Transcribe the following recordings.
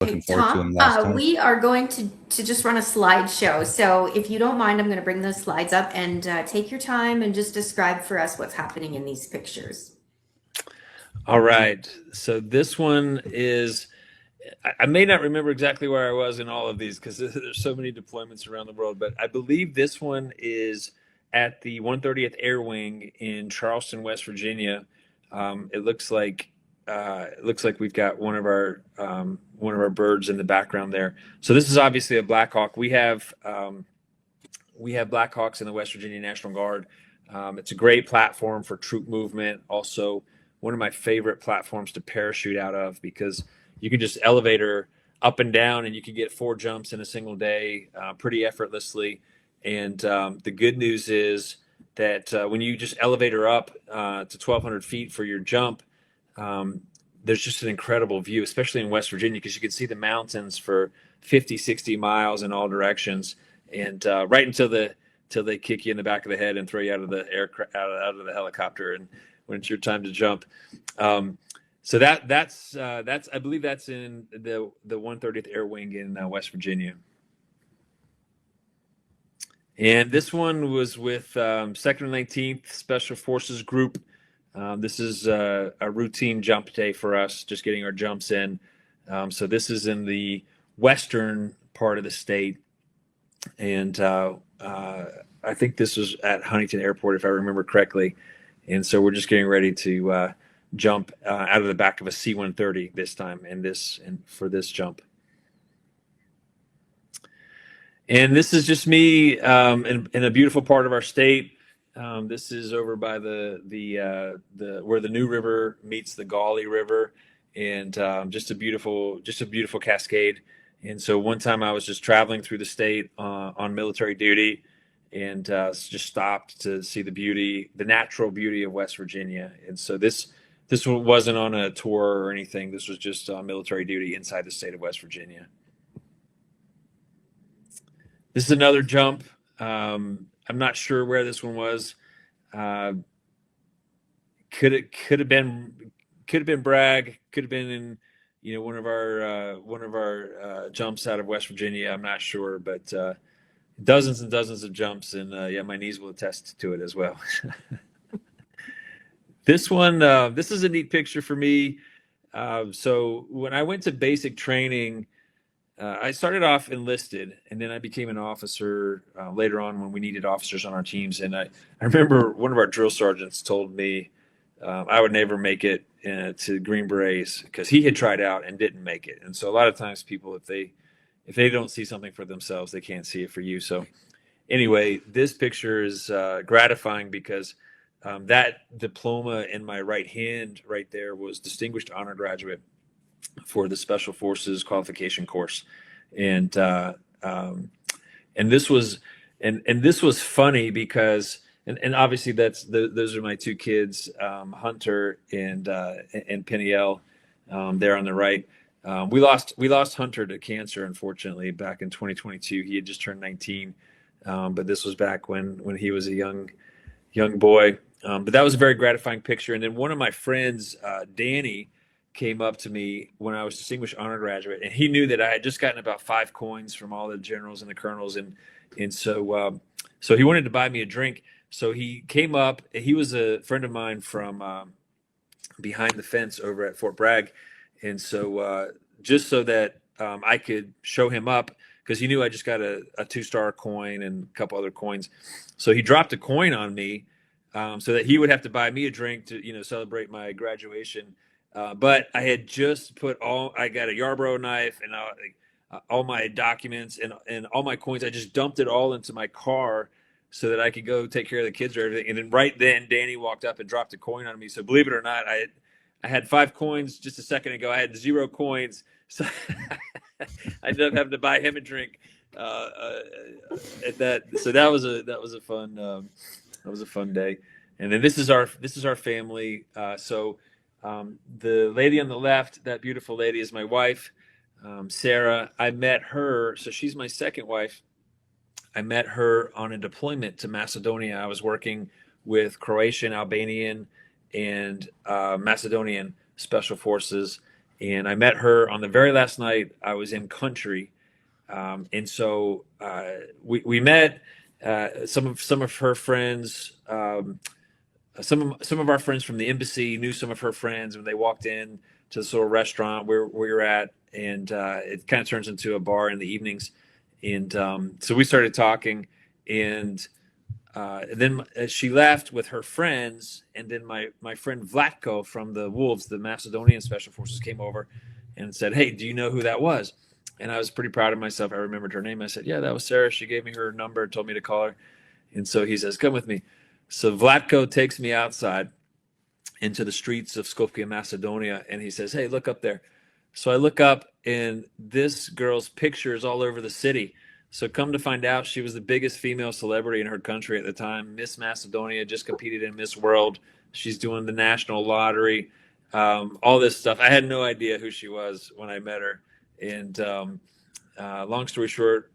Looking Okay, forward to them Tom, last time. we are going to just run a slideshow. So if you don't mind, I'm going to bring those slides up and take your time and just describe for us what's happening in these pictures. All right. So this one is, I may not remember exactly where I was in all of these because there's so many deployments around the world, but I believe this one is at the 130th Air Wing in Charleston, West Virginia. It looks like we've got one of our birds in the background there. So this is obviously a Black Hawk. We have Black Hawks in the West Virginia National Guard. It's a great platform for troop movement. Also, one of my favorite platforms to parachute out of because you can just elevator up and down, and you can get 4 jumps in a single day pretty effortlessly. And the good news is that when you just elevator up to 1,200 feet for your jump, there's just an incredible view, especially in West Virginia, because you can see the mountains for 50, 60 miles in all directions. And right until they kick you in the back of the head and throw you out of the aircraft, out of the helicopter, and when it's your time to jump. So that's I believe that's in the 130th Air Wing in West Virginia. And this one was with 2nd and 19th Special Forces Group. This is a routine jump day for us, just getting our jumps in. So this is in the western part of the state. And I think this was at Huntington Airport, if I remember correctly. And so we're just getting ready to jump out of the back of a C-130 this time, and for this jump. And this is just me in a beautiful part of our state. This is over by the where the New River meets the Gauley River, and just a beautiful cascade. And so one time I was just traveling through the state on military duty, and just stopped to see the natural beauty of West Virginia. And so this one wasn't on a tour or anything. This was just military duty inside the state of West Virginia. This is another jump. I'm not sure where this one was. Could have been Bragg. Could have been in one of our jumps out of West Virginia. I'm not sure, but dozens and dozens of jumps, and yeah, my knees will attest to it as well. This is a neat picture for me. So when I went to basic training, I started off enlisted, and then I became an officer later on when we needed officers on our teams. And I remember one of our drill sergeants told me I would never make it to Green Berets because he had tried out and didn't make it. And so a lot of times people, if they don't see something for themselves, they can't see it for you. So anyway, this picture is gratifying because that diploma in my right hand right there was Distinguished Honor Graduate for the Special Forces Qualification Course. And this was funny because and obviously those are my 2 kids, Hunter and Peniel, there on the right. We lost Hunter to cancer, unfortunately, back in 2022. He had just turned 19, but this was back when he was a young boy. But that was a very gratifying picture. And then one of my friends, Danny, came up to me when I was Distinguished Honor Graduate, and he knew that I had just gotten about 5 coins from all the generals and the colonels, and so he wanted to buy me a drink. So he came up. He was a friend of mine from behind the fence over at Fort Bragg, and so just so that I could show him up, because he knew I just got a 2-star coin and a couple other coins. So he dropped a coin on me so that he would have to buy me a drink to celebrate my graduation. But I had just I got a Yarborough knife and all my documents and all my coins. I just dumped it all into my car so that I could go take care of the kids or everything. And then right then, Danny walked up and dropped a coin on me. So believe it or not, I had 5 coins just a second ago. I had 0 coins. So I ended up having to buy him a drink at that. So that was a fun day. And then this is our family. The lady on the left, that beautiful lady, is my wife, Sarah. I met her, so she's my second wife. I met her on a deployment to Macedonia. I was working with Croatian, Albanian, and Macedonian special forces, and I met her on the very last night I was in country. And so we met. Some of her friends, some of our friends from the embassy knew some of her friends when they walked in to this little restaurant where we were at, and it kind of turns into a bar in the evenings. And so we started talking, and then she left with her friends, and then my friend Vlatko from the Wolves, the Macedonian Special Forces, came over and said, "Hey, do you know who that was?" And I was pretty proud of myself. I remembered her name. I said, "Yeah, that was Sarah. She gave me her number, told me to call her." And so he says, "Come with me." So Vlatko takes me outside into the streets of Skopje, Macedonia, and he says, "Hey, look up there." So I look up, and this girl's picture is all over the city. So come to find out, she was the biggest female celebrity in her country at the time. Miss Macedonia, just competed in Miss World. She's doing the national lottery, all this stuff. I had no idea who she was when I met her. And long story short,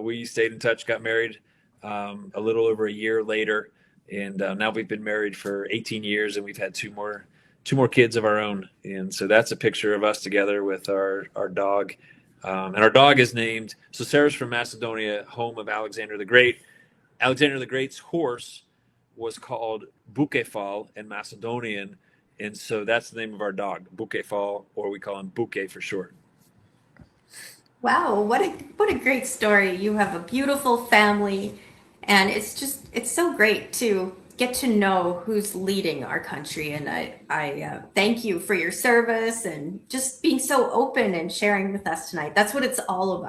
we stayed in touch, got married a little over a year later. And now we've been married for 18 years, and we've had two more kids of our own. And so that's a picture of us together with our dog. And our dog is named, so Sarah's from Macedonia, home of Alexander the Great. Alexander the Great's horse was called Bucephal in Macedonian. And so that's the name of our dog, Bucephal, or we call him Buce for short. Wow, what a great story. You have a beautiful family, and it's so great to get to know who's leading our country. And I thank you for your service and just being so open and sharing with us tonight. That's what it's all about.